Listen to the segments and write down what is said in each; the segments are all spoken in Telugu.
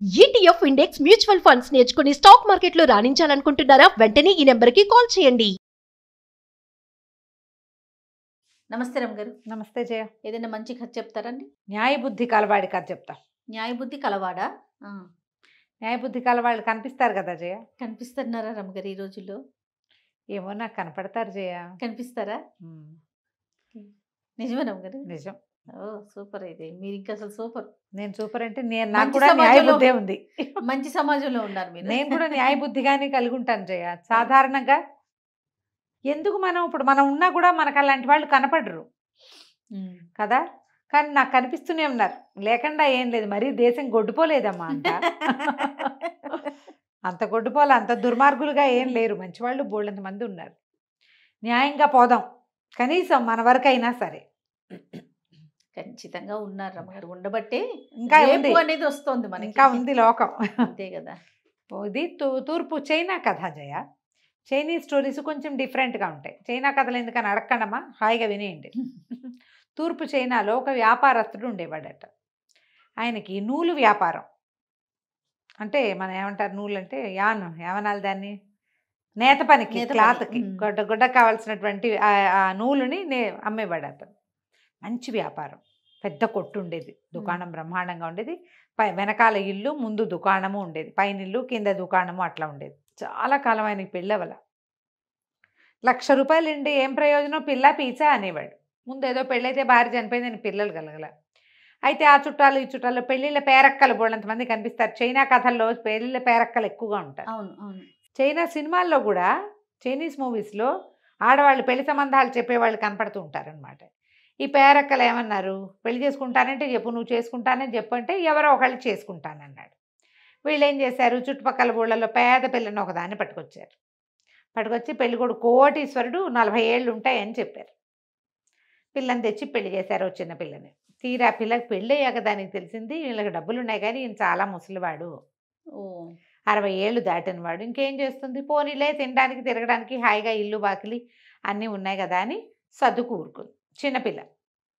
ETF ఇండెక్స్ మ్యూచువల్ ఫండ్స్ నేర్చుకుని స్టాక్ మార్కెట్లో రాణించాలనుకుంటున్నారా? వెంటనే ఈ నెంబర్కి కాల్ చేయండి. నమస్తే రమ్ గారు. నమస్తే జయ. ఏదైనా మంచి కథ చెప్తారండి? న్యాయబుద్ధి కలవాడి కథ చెప్తా. న్యాయబుద్ధి కలవాడా? న్యాయబుద్ధి కలవాళ్ళు కనిపిస్తారు కదా జయ. కనిపిస్తున్నారా రమ్ గారు ఈ రోజుల్లో? ఏమో నాకు కనపడతారు జయ. కనిపిస్తారా? నిజమే రమ్ గారు. నిజం. ఓ సూపర్. అయితే మీరు ఇంకా అసలు సూపర్. నేను సూపర్ అంటే నాకు మంచి కూడా సమాజంలో- న్యాయబుద్ధే ఉంది. మంచి సమాజంలో ఉన్నారు మీరు. నేను కూడా న్యాయబుద్ధిగానే కలిగి ఉంటాను జయ. సాధారణంగా ఎందుకు మనం ఉన్నా కూడా మనకు అలాంటి వాళ్ళు కనపడరు కదా, కానీ నాకు కనిపిస్తూనే ఉన్నారు. లేకుండా ఏం లేదు, మరీ దేశం గొడ్డుపోలేదమ్మా అంత. అంత గొడ్డుపోలే, అంత దుర్మార్గులుగా ఏం లేరు. మంచివాళ్ళు బోళ్ళంత మంది ఉన్నారు. న్యాయంగా పోదాం కనీసం మన వరకు అయినా సరే. ఖచ్చితంగా ఉన్నారు రమ్ గారు. ఉండబట్టే ఇంకా ఉంది, రేపు అనేది వస్తుంది మనకి. ఇంకా ఉంది లోకం. అంతే కదా. ఇది తూర్పు చైనా కథ జయ. చైనీస్ స్టోరీస్ కొంచెం డిఫరెంట్గా ఉంటాయి. చైనా కథలు ఎందుకని అడగండమ్మా, హాయిగా వినేయండి. తూర్పు చైనాలో ఒక వ్యాపారస్తుడు ఉండేవాడట. ఆయనకి నూలు వ్యాపారం, అంటే మనం ఏమంటారు నూలు అంటే ఏమనాలి దాన్ని, నేత పనికి, నేత పని. క్లాత్కి గుడ్డ కావాల్సినటువంటి ఆ నూలుని అమ్మేవాడు అతను. మంచి వ్యాపారం, పెద్ద కొట్టు ఉండేది, దుకాణం బ్రహ్మాండంగా ఉండేది. వెనకాల ఇల్లు, ముందు దుకాణము ఉండేది, పైన ఇల్లు కింద దుకాణము అట్లా ఉండేది. చాలా కాలం ఆయనకి పెళ్ళవల. ₹1,00,000 ఉండి ఏం ప్రయోజనం, పిల్ల పీచా అనేవాడు. ముందు ఏదో పెళ్ళైతే భార్య చనిపోయిందని పిల్లలు కలగల. అయితే ఆ చుట్టాలు ఈ చుట్టాలు పెళ్ళిళ్ళ పేరక్కలు బోళ్ళంతమంది కనిపిస్తారు. చైనా కథల్లో పెళ్ళిళ్ళ పేరక్కలు ఎక్కువగా ఉంటారు. అవును అవును. చైనా సినిమాల్లో కూడా, చైనీస్ మూవీస్లో ఆడవాళ్ళు పెళ్లి సంబంధాలు చెప్పేవాళ్ళు కనపడుతూ ఉంటారనమాట. ఈ పేరక్కలు ఏమన్నారు, పెళ్లి చేసుకుంటానంటే చెప్పు, నువ్వు చేసుకుంటానని చెప్పు అంటే ఎవరో ఒకళ్ళు చేసుకుంటానన్నాడు. వీళ్ళు ఏం చేశారు, చుట్టుపక్కల ఊళ్ళలో పేద పిల్లని ఒకదాన్ని పట్టుకొచ్చారు. పట్టుకొచ్చి పెళ్ళికొడుకు కోటీశ్వరుడు, 40 ఏళ్ళు ఉంటాయని చెప్పారు. పిల్లని తెచ్చి పెళ్లి చేశారు, చిన్న పిల్లని. తీరా పిల్లకి పెళ్ళి అయ్యాక దానికి తెలిసింది వీళ్ళకి డబ్బులు ఉన్నాయి కానీ ఈయన చాలా ముసలివాడు, 60 ఏళ్ళు దాటినవాడు. ఇంకేం చేస్తుంది, పోనీలే తినడానికి తిరగడానికి హాయిగా ఇల్లు బాకిలి అన్నీ ఉన్నాయి కదా అని సర్దుకు ఊరుకుంది చిన్నపిల్ల.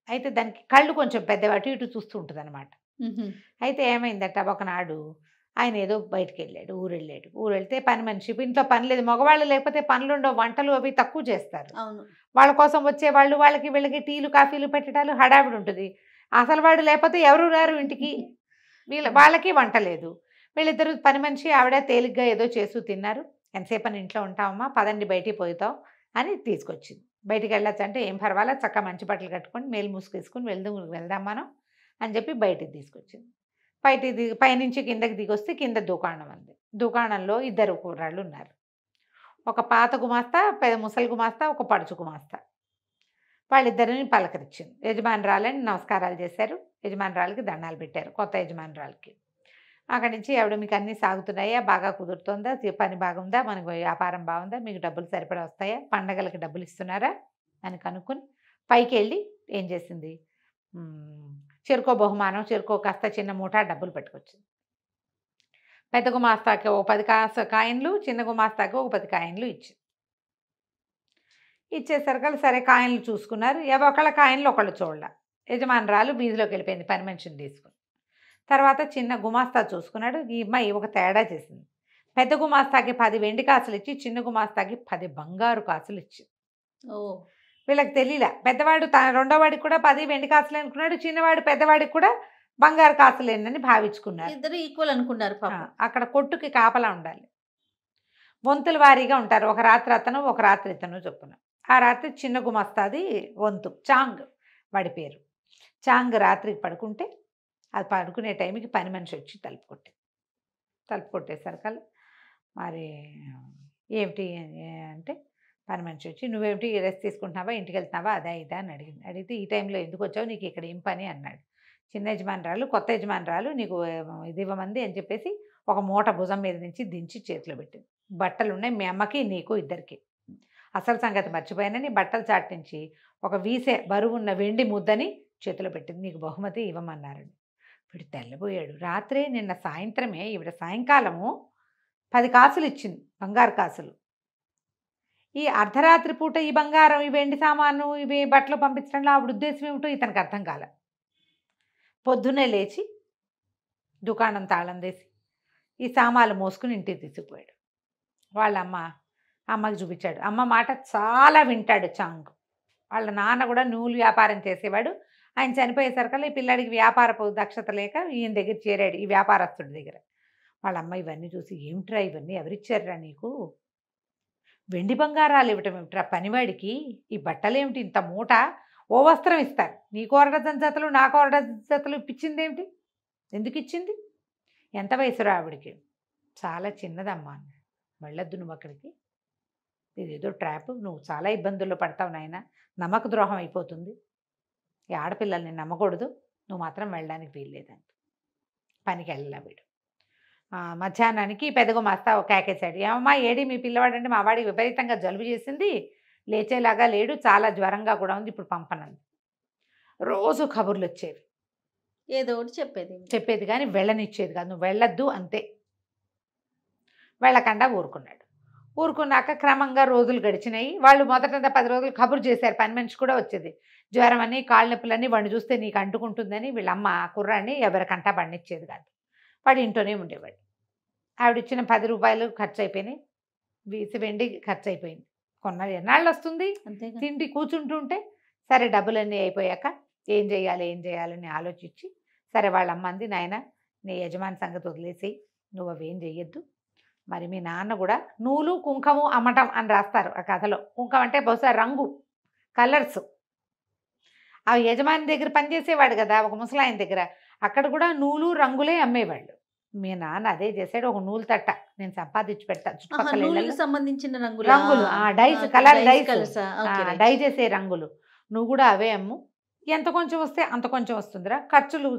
అయితే దానికి కళ్ళు కొంచెం పెద్దవి, అటు ఇటు చూస్తూ ఉంటుంది అనమాట. అయితే ఏమైందట, ఒకనాడు ఆయన ఏదో బయటికి వెళ్ళాడు, ఊరు వెళ్తే పని మనిషి, ఇంట్లో పని లేదు, మగవాళ్ళు లేకపోతే పనులు ఉండవు, వంటలు అవి తక్కువ చేస్తారు. అవును. వాళ్ళ కోసం వచ్చేవాళ్ళు, వాళ్ళకి వీళ్ళకి టీలు కాఫీలు పెట్టడాలు హడావిడి ఉంటుంది. అసలు వాడు లేకపోతే ఎవరు రారు ఇంటికి, వాళ్ళకి వంట లేదు. వీళ్ళిద్దరు పని మనిషి ఆవిడ తేలిగ్గా ఏదో చేస్తూ తిన్నారు. ఎంతసేపు అని ఇంట్లో ఉంటామమ్మా, పదండి బయటికి పోతాం అని తీసుకొచ్చింది. బయటికి వెళ్ళొచ్చు అంటే ఏం పర్వాలేదు, చక్కగా మంచి బట్టలు కట్టుకొని మేలు మూసుకేసుకుని వెళ్దాం మనం అని చెప్పి బయటికి తీసుకొచ్చింది. పైనుంచి కిందకి దిగొస్తే కింద దుకాణం ఉంది. దుకాణంలో 2 కుర్రాళ్ళు ఉన్నారు. ఒక పాత గుమాస్తా, ముసలి గుమాస్తా, ఒక పడుచు గుమాస్తా. వాళ్ళిద్దరిని పలకరించింది. యజమానురాలని నమస్కారాలు చేశారు, యజమానురాలకి దండాలు పెట్టారు, కొత్త యజమానురాలకి. అక్కడి నుంచి ఆవిడ, మీకు అన్నీ సాగుతున్నాయా, బాగా కుదురుతుందా, పని బాగుందా, మనకు వ్యాపారం బాగుందా, మీకు డబ్బులు సరిపడా వస్తాయా, పండగలకి డబ్బులు ఇస్తున్నారా అని కనుక్కొని పైకి వెళ్ళి ఏం చేసింది, చెరుకో బహుమానం, చెరుకో కాస్త చిన్న మూట డబ్బులు పట్టుకొచ్చింది. పెద్ద గుమాస్తాకి ఒక 10 కాయిన్లు, చిన్న గుమాస్తాకి ఒక 10 కాయిన్లు ఇచ్చేసరికి సరే కాయిన్లు చూసుకున్నారు. ఒకళ్ళ కాయిన్లు ఒకళ్ళు చూడాల. యజమానురాలు వీధిలోకి వెళ్ళిపోయింది పని మనిషిని తీసుకుని. తర్వాత చిన్న గుమాస్తా చూసుకున్నాడు. ఈ అమ్మాయి ఒక తేడా చేసింది. పెద్ద గుమాస్తాకి 10 వెండి కాసులు ఇచ్చి, చిన్న గుమాస్తాకి 10 బంగారు కాసులు ఇచ్చింది. వీళ్ళకి తెలియలే. పెద్దవాడు రెండోవాడికి కూడా 10 వెండి కాసులు అనుకున్నాడు, చిన్నవాడు పెద్దవాడికి కూడా బంగారు కాసులేనని భావించుకున్నారు. ఇద్దరు ఈక్వల్ అనుకున్నారు. అక్కడ కొట్టుకి కాపలా ఉండాలి, వంతుల వారీగా ఉంటారు. ఒక రాత్రి అతను, ఒక రాత్రి ఇతను చొప్పున. ఆ రాత్రి చిన్న గుమస్తాది వంతు, చాంగ్ వాడి పేరు. చాంగ్ రాత్రికి పడుకుంటే, అది పడుకునే టైంకి పని మనిషి వచ్చి తలుపు కొట్టేసరికి మరి ఏమిటి అంటే, పని మనిషి వచ్చి నువ్వేమిటి రెస్ట్ తీసుకుంటున్నావా, ఇంటికి వెళ్తున్నావా, అదా ఇదా అని అడిగింది. అడిగితే ఈ టైంలో ఎందుకు వచ్చావు, నీకు ఇక్కడ ఏం పని అన్నాడు. చిన్న యజమానురాలు, కొత్త యజమానురాలు నీకు ఇది ఇవ్వమంది అని చెప్పేసి ఒక మూట భుజం మీద నుంచి దించి చేతిలో పెట్టింది. బట్టలు ఉన్నాయి మీ అమ్మకి నీకు ఇద్దరికి. అసలు సంగతి మర్చిపోయానని బట్టలు చాటించి ఒక వీసే బరువున్న వెండి ముద్దని చేతిలో పెట్టింది. నీకు బహుమతి ఇవ్వమన్నారండి. వీడు తెల్లబోయాడు. రాత్రే నిన్న సాయంత్రమే ఈవిడ సాయంకాలము 10 కాసులు ఇచ్చింది, బంగారు కాసులు. ఈ అర్ధరాత్రి పూట ఈ బంగారం, ఈ వెండి సామాను, ఇవి బట్టలు పంపించడంలో ఆవిడ ఉద్దేశం ఏమిటో ఇతనికి అర్థం కాలే. పొద్దున్నే లేచి దుకాణం తాళం తీసి ఈ సామాన్లు మోసుకుని ఇంటికి తీసుకుపోయాడు. వాళ్ళ అమ్మకి చూపించాడు. అమ్మ మాట చాలా వింటాడు చాంగ్. వాళ్ళ నాన్న కూడా నూలు వ్యాపారం చేసేవాడు. ఆయన చనిపోయేసరికల్లా ఈ పిల్లాడికి వ్యాపారపు దక్షత లేక ఈయన దగ్గర చేరాడు, ఈ వ్యాపారస్తుడి దగ్గర. వాళ్ళ అమ్మ ఇవన్నీ చూసి, ఏమిట్రా ఇవన్నీ ఎవరిచ్చారా నీకు, వెండి బంగారాలు ఇవ్వటం ఏమిట్రా పనివాడికి, ఈ బట్టలేమిటి ఇంత మూట, ఓ వస్త్రం ఇస్తారు, నీకు 1 డజన్ జతలు నాకు 1 డజన్ జతలు ఇప్పించింది ఏమిటి, ఎందుకు ఇచ్చింది, ఎంత వయసురా ఆవిడికి, చాలా చిన్నదమ్మా అన్నాడు. వెళ్ళొద్దు నువ్వు అక్కడికి, ఇదేదో ట్రాప్, నువ్వు చాలా ఇబ్బందుల్లో పడతావు నాయన, నమ్మక ద్రోహం అయిపోతుంది, ఈ ఆడపిల్లల్ని నమ్మకూడదు, నువ్వు మాత్రం వెళ్ళడానికి వీల్లేదంట. పనికి వెళ్ళలా వీడు. మధ్యాహ్నానికి పెద్దగా మస్తా కేకేశాడు. ఏమమ్మా ఏడి మీ పిల్లవాడంటే, మా వాడికి విపరీతంగా జలుబు చేసింది, లేచేలాగా లేడు, చాలా జ్వరంగా కూడా ఉంది, ఇప్పుడు పంపనంది. రోజు కబుర్లు వచ్చేవి, ఏదో ఒకటి చెప్పేది కానీ వెళ్ళనిచ్చేది కాదు. నువ్వు వెళ్ళొద్దు అంతే. వెళ్ళకుండా ఊరుకున్నాక క్రమంగా రోజులు గడిచినాయి. వాళ్ళు మొదట 10 రోజులు కబురు చేశారు, పని మనిషి కూడా వచ్చేది. జ్వరం అని కాళ్ళ నొప్పులని వాడిని చూస్తే నీకు అంటుకుంటుందని వీళ్ళమ్మ కుర్రాన్ని ఎవరికంటా పండించేది కాదు. వాడు ఇంట్లోనే ఉండేవాడు. ఆవిడిచ్చిన 10 రూపాయలు ఖర్చు అయిపోయినాయి, వెండి ఖర్చు అయిపోయింది. ఎన్నాళ్ళు వస్తుంది తిండి కూర్చుంటుంటే. సరే డబ్బులన్నీ అయిపోయాక ఏం చేయాలని ఆలోచించి, సరే వాళ్ళ అమ్మ అంది, నాయన నీ యజమాని సంగతి వదిలేసి నువ్వు అవేం చెయ్యొద్దు, మరి మీ నాన్న కూడా నూలు కుంకము అమ్మటం అని రాస్తారు ఆ కథలో. కుంకం అంటే బహుశా రంగు, కలర్స్. ఆ యజమాని దగ్గర పనిచేసేవాడు కదా ఒక ముసలాయన దగ్గర, అక్కడ కూడా నూలు రంగులే అమ్మేవాళ్ళు. మీ నాన్న అదే చేశాడు, ఒక నూలు తట్ట నేను సంపాదించి పెడతా, చుట్టుపక్కల సంబంధించిన రంగులు, డైస్, కలర్ డైస్, డై చేసే రంగులు, నువ్వు కూడా అవే అమ్ము, ఎంత కొంచెం వస్తే అంత కొంచెం వస్తుందిరా, ఖర్చులు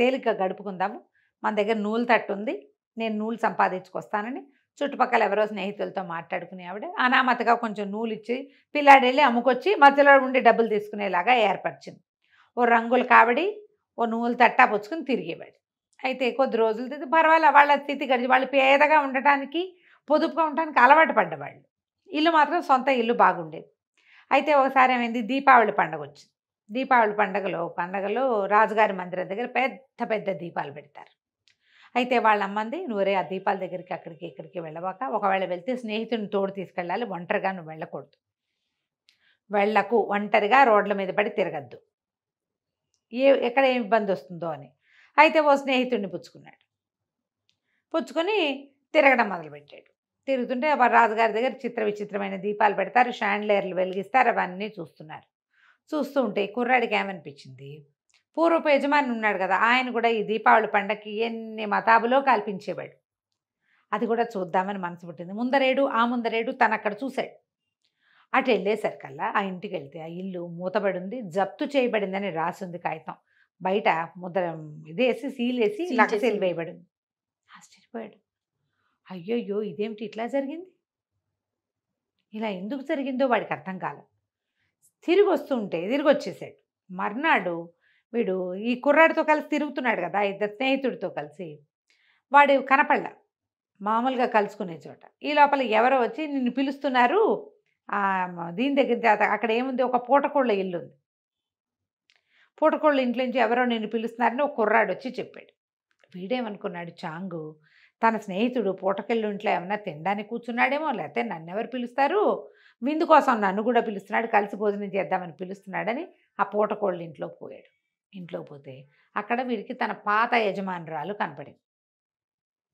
తేలిక గడుపుకుందాము, మన దగ్గర నూలు తట్టు ఉంది, నేను నూలు సంపాదించుకొస్తానని చుట్టుపక్కల ఎవరో స్నేహితులతో మాట్లాడుకుని ఆవిడ అనామతగా కొంచెం నూలు ఇచ్చి పిల్లాడు వెళ్ళి అమ్ముకొచ్చి మధ్యలో ఉండి డబ్బులు తీసుకునేలాగా ఏర్పరిచింది. ఓ రంగులు కావడి, ఓ నూలు తట్టా పుచ్చుకుని తిరిగేవాడు. అయితే కొద్ది రోజులు పర్వాలేదు, వాళ్ళ స్థితి గడిచి వాళ్ళు పేదగా ఉండటానికి పొదుపుగా ఉండటానికి అలవాటు పడ్డవాళ్ళు. ఇల్లు మాత్రం సొంత ఇల్లు బాగుండేది. అయితే ఒకసారి ఏమైంది, దీపావళి పండుగ వచ్చింది. దీపావళి పండగలో రాజుగారి మందిరం దగ్గర పెద్ద దీపాలు పెడతారు. అయితే వాళ్ళ అమ్మంది, నువ్వురే ఆ దీపాల దగ్గరికి అక్కడికి ఇక్కడికి వెళ్ళవాక, ఒకవేళ వెళ్తే స్నేహితుడిని తోడు తీసుకెళ్ళాలి, ఒంటరిగా నువ్వు వెళ్ళకు, ఒంటరిగా రోడ్ల మీద పడి తిరగద్దు, ఎక్కడ ఏం ఇబ్బంది వస్తుందో అని. అయితే ఓ స్నేహితుడిని పుచ్చుకొని తిరగడం మొదలుపెట్టాడు. తిరుగుతుంటే రాజుగారి దగ్గర విచిత్రమైన దీపాలు పెడతారు, షాండ్లేర్లు వెలిగిస్తారు, అవన్నీ చూస్తూ ఉంటే కుర్రాడికి ఏమనిపించింది, పూర్వపు యజమాని ఉన్నాడు కదా, ఆయన కూడా ఈ దీపావళి పండగకి ఎన్ని మతాబులో కల్పించేవాడు, అది కూడా చూద్దామని మనసు పుట్టింది. ముందరేడు తను అక్కడ చూశాడు. అటు వెళ్ళేసరికల్లా ఆ ఇంటికి వెళ్తే ఆ ఇల్లు మూతబడి ఉంది, జప్తు చేయబడిందని రాసింది కాగితం, బయట ముద్ర ఇదేసి సీలేసి లక్కసీలు వేయబడింది. ఆశ్చర్యపోయాడు. అయ్యోయ్యో ఇదేమిటి ఇట్లా జరిగింది, ఇలా ఎందుకు జరిగిందో వాడికి అర్థం కాలేదు. తిరిగి వచ్చేసాడు. మర్నాడు వీడు ఈ కుర్రాడితో కలిసి తిరుగుతున్నాడు కదా, ఇద్దరు స్నేహితుడితో కలిసి, వాడు కనపడలా మామూలుగా కలుసుకునే చోట. ఈ లోపల ఎవరో వచ్చి నిన్ను పిలుస్తున్నారు, దీని దగ్గర అక్కడ ఏముంది, ఒక పూటకోళ్ళ ఇల్లు ఉంది, పూటకోళ్ళ ఇంట్లో నుంచి ఎవరో నిన్ను పిలుస్తున్నారని ఒక కుర్రాడు వచ్చి చెప్పాడు. వీడేమనుకున్నాడు, చాంగు తన స్నేహితుడు పూటకెళ్ళి ఇంట్లో ఏమన్నా తినడానికి కూర్చున్నాడేమో, లేకపోతే నన్ను ఎవరు పిలుస్తారు, విందు కోసం నన్ను కూడా పిలుస్తున్నాడు, కలిసి భోజనం చేద్దామని పిలుస్తున్నాడని ఆ పూటకోళ్ళ ఇంట్లోకి పోయాడు. ఇంట్లోకి పోతే అక్కడ వీడికి తన పాత యజమానురాలు కనపడింది.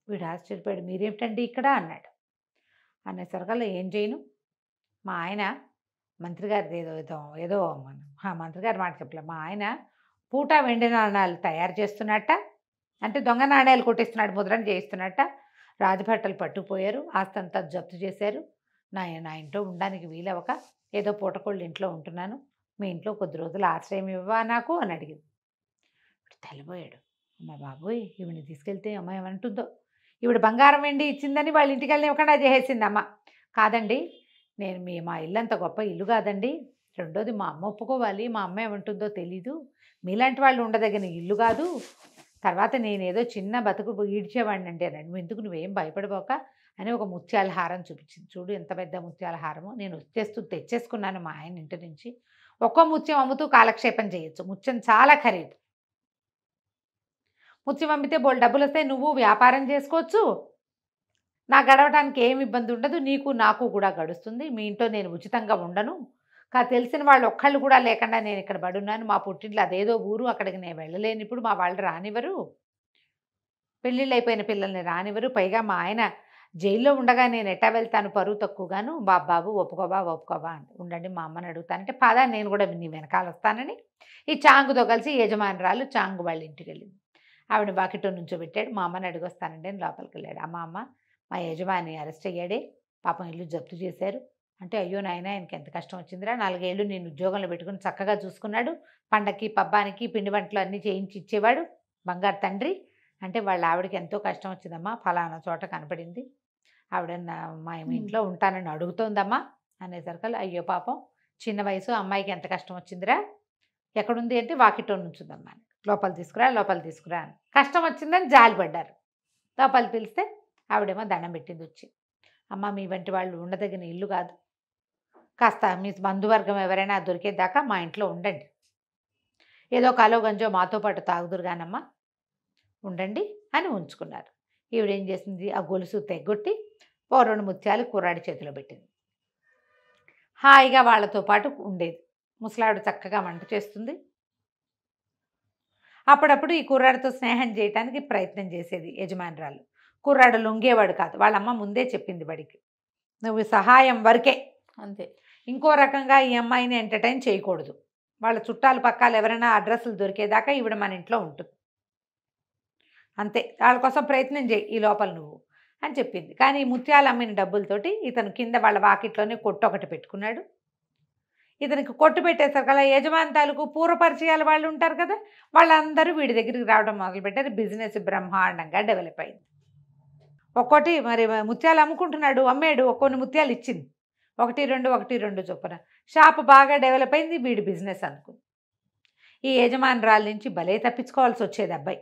వీడు ఆశ్చర్యపోయాడు, మీరేమిటండి ఇక్కడ అన్నాడు. అనేసరికల్లా ఏం చేయను, మా ఆయన మంత్రి గారిది ఏదో మంత్రి గారి మాట చెప్పలే, మా ఆయన పూట వెండి నాణాలు తయారు చేస్తున్నట్ట, అంటే దొంగ నాణ్యాలు కొట్టిస్తున్నాడు, ముద్రణ చేయిస్తున్నట్ట, రాజభట్టలు పట్టుకుపోయారు, ఆస్తంతా జప్తు చేశారు, నా ఇంట్లో ఉండడానికి వీలవక ఏదో పూటకోళ్ళు ఇంట్లో ఉంటున్నాను, మీ ఇంట్లో కొద్ది రోజులు ఆశ్రయం ఇవ్వవా నాకు అని అడిగింది. తెల్లబోయాడు. అమ్మ బాబోయ్, ఈవిని తీసుకెళ్తే అమ్మ ఏమంటుందో, ఈవిడ బంగారం వెండి ఇచ్చిందని వాళ్ళ ఇంటికి వెళ్ళనివ్వకుండా చేసేసింది అమ్మ. కాదండి, మా ఇల్లు అంత గొప్ప ఇల్లు కాదండి, రెండోది మా అమ్మ ఒప్పుకోవాలి, మా అమ్మ ఏమంటుందో తెలీదు, మీలాంటి వాళ్ళు ఉండదగిన ఇల్లు కాదు, తర్వాత నేనేదో చిన్న బతుకు ఈడ్చేవాడిని అంటే నువ్వు ఎందుకు, నువ్వేం భయపడిపోక అని ఒక ముత్యాల హారం చూపించింది. చూడు ఎంత పెద్ద ముత్యాల హారము, నేను తెచ్చేసుకున్నాను మా ఆయన ఇంటి నుంచి, ఒక్కో ముత్యం అమ్ముతూ కాలక్షేపం చేయొచ్చు, ముత్యం చాలా ఖరీదు, ముత్యం అమ్మితే బోల్ డబ్బులు వస్తాయి, నువ్వు వ్యాపారం చేసుకోవచ్చు, నాకు గడవడానికి ఏమి ఇబ్బంది ఉండదు, నీకు నాకు కూడా గడుస్తుంది, మీ ఇంట్లో నేను ఉచితంగా ఉండను, తెలిసిన వాళ్ళు ఒక్కళ్ళు కూడా లేకుండా నేను ఇక్కడ పడున్నాను, మా పుట్టింట్లో అదేదో ఊరు, అక్కడికి నేను వెళ్ళలేను, ఇప్పుడు మా వాళ్ళు రానివ్వరు, పెళ్ళిళ్ళు అయిపోయిన పిల్లల్ని రానివ్వరు, పైగా మా ఆయన జైల్లో ఉండగా నేను ఎట్టా వెళ్తాను, పరువు తక్కువగాను, బాబు ఒప్పుకోవా ఉండండి మా అమ్మని అడుగుతానంటే పదా నేను కూడా నీ వెనకాల వస్తానని ఈ చాంగుతో కలిసి యజమానురాలు చాంగు వాళ్ళ ఇంటికి వెళ్ళింది. ఆవిడ బాకెట్లో నుంచోబెట్టాడు. మా అమ్మని అడిగొస్తానండి అని లోపలికి వెళ్ళాడు. అమ్మ మా యజమాని అరెస్ట్ అయ్యాడే, పాపం ఇల్లు జప్తు చేశారు అంటే, అయ్యో నాయన ఆయనకి ఎంత కష్టం వచ్చిందిరా, 4 ఏళ్ళు నేను ఉద్యోగంలో పెట్టుకుని చక్కగా చూసుకున్నాడు, పండక్కి పబ్బానికి పిండి వంటలు అన్నీ చేయించి ఇచ్చేవాడు, బంగారు తండ్రి అంటే వాళ్ళ ఆవిడకి ఎంతో కష్టం వచ్చిందమ్మా, ఫలానా చోట కనపడింది, ఆవిడ మా ఇంట్లో ఉంటానని అడుగుతోందమ్మా అనేసరికి, అయ్యో పాపం చిన్న వయసు అమ్మాయికి ఎంత కష్టం వచ్చిందిరా, ఎక్కడుంది అంటే వాకిట్లో నుంచుందమ్మా, లోపల తీసుకురా అని. కష్టం వచ్చిందని జాలిపడ్డారు. లోపల పిలిస్తే ఆవిడేమో దండం పెట్టింది వచ్చి, అమ్మ మీ వంటి వాళ్ళు ఉండదగిన ఇల్లు కాదు, కాస్త మీ బంధువర్గం ఎవరైనా దొరికేదాకా మా ఇంట్లో ఉండండి, ఏదో కాలో గంజో మాతో పాటు తాగుదురుగానమ్మా ఉండండి అని ఉంచుకున్నారు. ఈవిడేం చేసింది, ఆ గొలుసు తెగొట్టి 2 ముత్యాలు కుర్రాడి చేతిలో పెట్టింది. హాయిగా వాళ్ళతో పాటు ఉండేది. ముసలాడు చక్కగా వంట చేస్తుంది. అప్పుడప్పుడు ఈ కుర్రాడితో స్నేహం చేయడానికి ప్రయత్నం చేసేది యజమానురాలు. కుర్రాడు లొంగేవాడు కాదు. వాళ్ళమ్మ ముందే చెప్పింది బడికి, నువ్వు సహాయం వరకే, అంతే, ఇంకో రకంగా ఈ అమ్మాయిని ఎంటర్టైన్ చేయకూడదు, వాళ్ళ చుట్టాలు పక్కాలు ఎవరైనా అడ్రస్లు దొరికేదాకా ఈవిడ మన ఇంట్లో ఉంటుంది, అంతే, వాళ్ళ కోసం ప్రయత్నం చేయి ఈ లోపల నువ్వు అని చెప్పింది. కానీ ముత్యాలు అమ్మిన డబ్బులతోటి ఇతను కింద వాళ్ళ వాకిట్లోనే కొట్టు ఒకటి పెట్టుకున్నాడు. ఇతనికి కొట్టు పెట్టేసరికల్లా యజమాని తాలూకు పూర్వపరిచయాల వాళ్ళు ఉంటారు కదా, వాళ్ళందరూ వీడి దగ్గరికి రావడం మొదలుపెట్టారు. బిజినెస్ బ్రహ్మాండంగా డెవలప్ అయింది. ఒక్కోటి మరి ముత్యాలు అమ్ముకుంటున్నాడు, అమ్మాడు, కొన్ని ముత్యాలు ఇచ్చింది, 1-2 చొప్పున షాపు బాగా డెవలప్ అయింది. వీడి బిజినెస్ అనుకుంది. ఈ యజమానురాల నుంచి భలే తప్పించుకోవాల్సి వచ్చేది అబ్బాయి.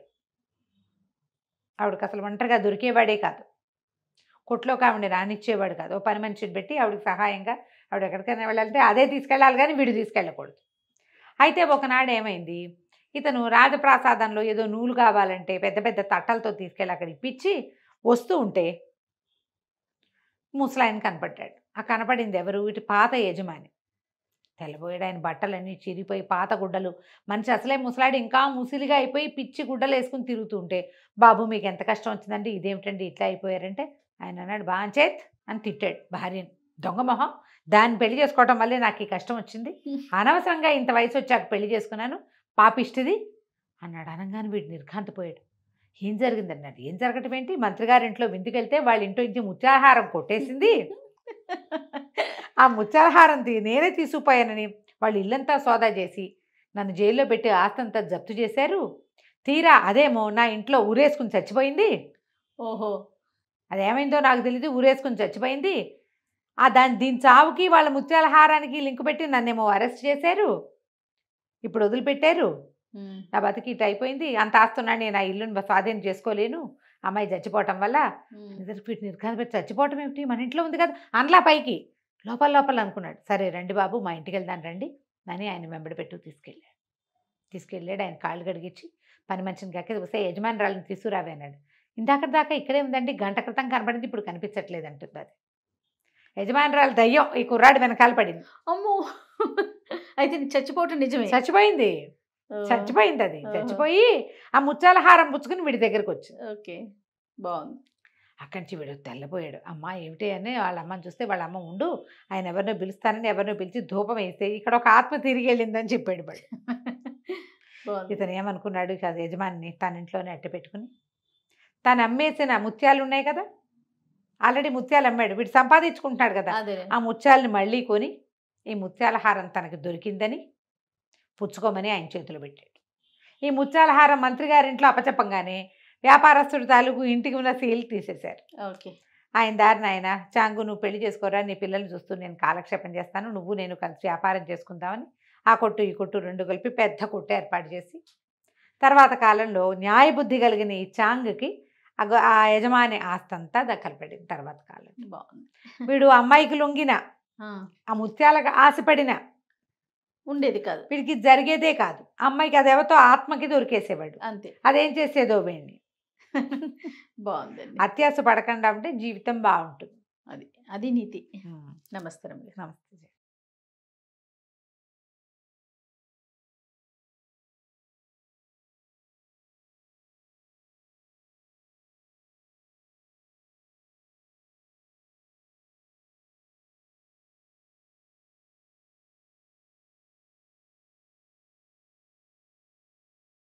ఆవిడకి అసలు ఒంటరిగా దొరికేవాడే కాదు, కొట్లోకి ఆవిడని రానిచ్చేవాడు కాదు. ఓ పని మనిషిని పెట్టి ఆవిడకి సహాయంగా ఆవిడ ఎక్కడికైనా వెళ్ళాలంటే అదే తీసుకెళ్ళాలి కానీ వీడు తీసుకెళ్ళకూడదు. అయితే ఒకనాడు ఏమైంది, ఇతను రాజప్రాసాదంలో ఏదో నూలు కావాలంటే పెద్ద పెద్ద తట్టలతో తీసుకెళ్ళి అక్కడ ఇప్పించి వస్తూ ఉంటే ముసలాయన కనపడ్డాడు. ఆ కనపడింది ఎవరు, ఇటు పాత యజమాని. తెల్లబోయాడు. ఆయన బట్టలన్నీ చిరిగిపోయి పాత గుడ్డలు, మనిషి అసలే ముసలాడు ఇంకా ముసిలిగా అయిపోయి పిచ్చి గుడ్డలు వేసుకుని తిరుగుతూ ఉంటే, బాబు మీకు ఎంత కష్టం వచ్చిందంటే, ఇదేమిటండి ఇట్లా అయిపోయారంటే, ఆయన అన్నాడు బాంచేత్ అని తిట్టాడు భార్యని. దొంగ మొహం, దాన్ని పెళ్లి చేసుకోవటం వల్లే నాకు ఈ కష్టం వచ్చింది, అనవసరంగా ఇంత వయసు వచ్చాక పెళ్లి చేసుకున్నాను, పాపిష్టిది అన్నాడు. అనగానే వీడు నిర్ఘాంతపోయాడు. ఏం జరిగింది అన్నాడు. ఏం జరగటం ఏంటి, మంత్రి గారింట్లో విందుకెళ్తే వాళ్ళ ఇంట్లో నుంచి ముత్యాలహారం కొట్టేసింది, ఆ ముత్యాలహారం నేనే తీసుకుపోయానని వాళ్ళు ఇల్లంతా సోదా చేసి నన్ను జైల్లో పెట్టి ఆస్తంతా జప్తు చేశారు, తీరా అదేమో నా ఇంట్లో ఊరేసుకుని చచ్చిపోయింది. ఓహో, అదేమైందో నాకు తెలీదు, ఊరేసుకుని చచ్చిపోయింది. దీని చావుకి వాళ్ళ ముత్యాలహారానికి లింక్ పెట్టి నన్నేమో అరెస్ట్ చేశారు, ఇప్పుడు వదిలిపెట్టారు, నా బతికి ఇటు అయిపోయింది, అంత ఆస్తున్నాడు, నేను ఆ ఇల్లుని స్వాధీనం చేసుకోలేను అమ్మాయి చచ్చిపోవటం వల్ల. నిర్ఘాంత పెట్టి చచ్చిపోవటం ఏమిటి, మన ఇంట్లో ఉంది కదా అనలా పైకి, లోపల అనుకున్నాడు. సరే రండి బాబు మా ఇంటికి వెళ్దాం రండి అని ఆయన వెంబడి పెట్టు తీసుకెళ్ళాడు. ఆయన కాళ్ళు గడిగించి పని మనిషిని కాక వస్తే యజమానురాలను తీసుకురావే అన్నాడు. ఇందాక దాకా ఇక్కడే ఉందండి, గంట క్రితం కనపడింది, ఇప్పుడు కనిపించట్లేదు అంటుంది అది. యజమానురాలు దయ్యం ఈ కుర్రాడు వెనకాల పడింది. అమ్మో, అయితే చచ్చిపోవటం నిజమే, చచ్చిపోయింది అది. చచ్చిపోయి ఆ ముత్యాలహారం పుచ్చుకుని వీడి దగ్గరకు వచ్చింది. ఓకే, బాగుంది. అక్కడి నుంచి వీడు తెల్లపోయాడు. అమ్మ ఏమిటి అని వాళ్ళ అమ్మని చూస్తే, వాళ్ళ అమ్మ ఉండు ఆయన ఎవరినో పిలుస్తానని ఎవరినో పిలిచి ధూపం వేస్తే ఇక్కడ ఒక ఆత్మ తిరిగి వెళ్ళిందని చెప్పాడు వాడు. ఇతను ఏమనుకున్నాడు, ఇక యజమాని తన ఇంట్లోనే అట్ట పెట్టుకుని తను అమ్మేసిన ముత్యాలు ఉన్నాయి కదా, ఆల్రెడీ ముత్యాలు అమ్మాడు, వీడు సంపాదించుకుంటున్నాడు కదా, ఆ ముత్యాలని మళ్ళీ కొని ఈ ముత్యాలహారం తనకు దొరికిందని పుచ్చుకోమని ఆయన చేతిలో పెట్టాడు. ఈ ముత్యాలహారం మంత్రి గారింట్లో అపచెప్పంగానే వ్యాపారస్తుడు తాలూకు ఇంటికి ఉన్న సీల్ తీసేశారు. ఓకే, ఆయన దారిని ఆయన, చాంగు నువ్వు పెళ్లి చేసుకోరా, నీ పిల్లల్ని చూస్తూ నేను కాలక్షేపం చేస్తాను, నువ్వు నేను కలిసి వ్యాపారం చేసుకుందామని ఆ కొట్టు ఈ కొట్టు 2 కలిపి పెద్ద కొట్టు ఏర్పాటు చేసి, తర్వాత కాలంలో న్యాయబుద్ధి కలిగిన ఈ చాంగుకి ఆ యజమాని ఆస్తంతా దక్కలపడింది. తర్వాత కాలం బాగుంది. వీడు అమ్మాయికి లొంగిన, ఆ ముత్యాలకు ఆశపడిన, ఉండేది కాదు. వీడికి జరిగేదే కాదు. అమ్మాయికి అది ఎవరితో ఆత్మకి దొరికేసేవాడు. అంతే. అదేం చేసేదో వేయండి. బాగుందండి. అత్యాస పడకుండా ఉంటే జీవితం బాగుంటుంది. అది అది నీతి. నమస్కారం. నమస్తే.